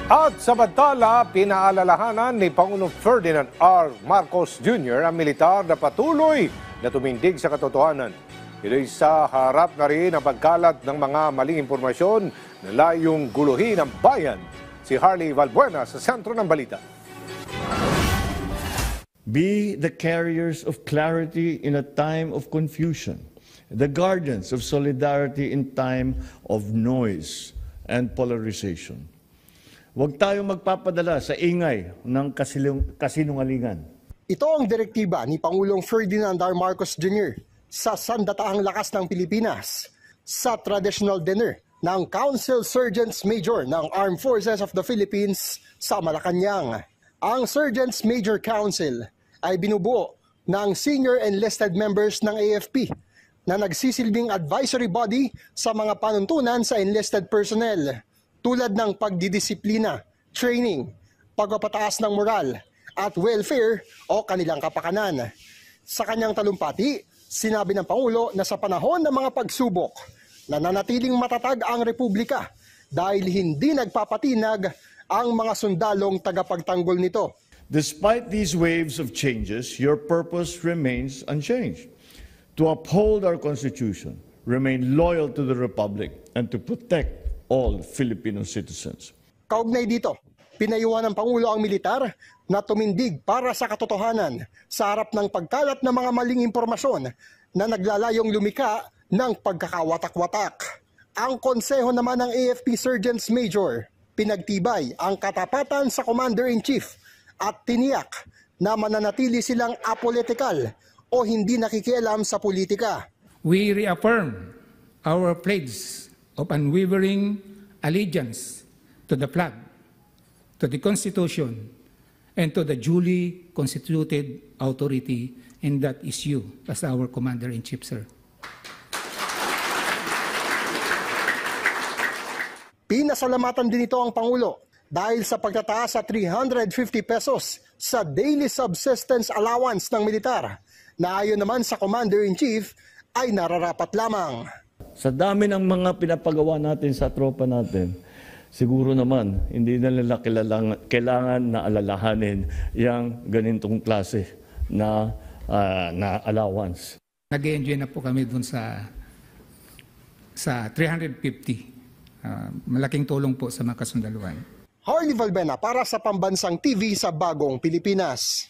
At samantala, pinaalalahanan ni Pangulong Ferdinand R. Marcos Jr. ang militar na patuloy na tumindig sa katotohanan. Ito'y sa harap na rin ang pagkalat ng mga maling impormasyon na layong guluhin ang bayan. Si Harley Valbuena sa sentro ng balita. Be the carriers of clarity in a time of confusion, the guardians of solidarity in time of noise and polarization. Huwag tayong magpapadala sa ingay ng kasinungalingan. Ito ang direktiba ni Pangulong Ferdinand R. Marcos Jr. sa Sandataang Lakas ng Pilipinas sa traditional dinner ng Council Sergeants Major ng Armed Forces of the Philippines sa Malacanang. Ang Sergeants Major Council ay binubuo ng senior enlisted members ng AFP na nagsisilbing advisory body sa mga panuntunan sa enlisted personnel tulad ng pagdidisiplina, training, pagpapataas ng moral at welfare o kanilang kapakanan. Sa kanyang talumpati, sinabi ng Pangulo na sa panahon ng mga pagsubok, nananatiling matatag ang Republika dahil hindi nagpapatinag ang mga sundalong tagapagtanggol nito. Despite these waves of changes, your purpose remains unchanged. To uphold our Constitution, remain loyal to the Republic, and to protect all Filipino citizens. Kaugnay dito, pinayuhan ng Pangulo ang militar na tumindig para sa katotohanan sa harap ng pagkalat ng mga maling impormasyon na naglalayong lumika ng pagkakawatak-watak. Ang konseho naman ng AFP Sergeants Major, pinagtibay ang katapatan sa Commander-in-Chief at tiniyak na mananatili silang apolitical o hindi nakikialam sa politika. We reaffirm our pledge of unwavering allegiance to the flag, to the Constitution, and to the duly constituted authority, and that is you as our Commander-in-Chief, sir. Pinasalamatan din ito ang Pangulo dahil sa pagtataas sa 350 pesos sa daily subsistence allowance ng militar na ayon naman sa Commander-in-Chief ay nararapat lamang. Sa dami ng mga pinapagawa natin sa tropa natin, siguro naman hindi na nila kailangan na alalahanin yung ganitong klase na allowance. Nag-enjoy na po kami dun sa 350. Malaking tulong po sa mga kasundaluhan. Harley Valbuena para sa Pambansang TV sa Bagong Pilipinas.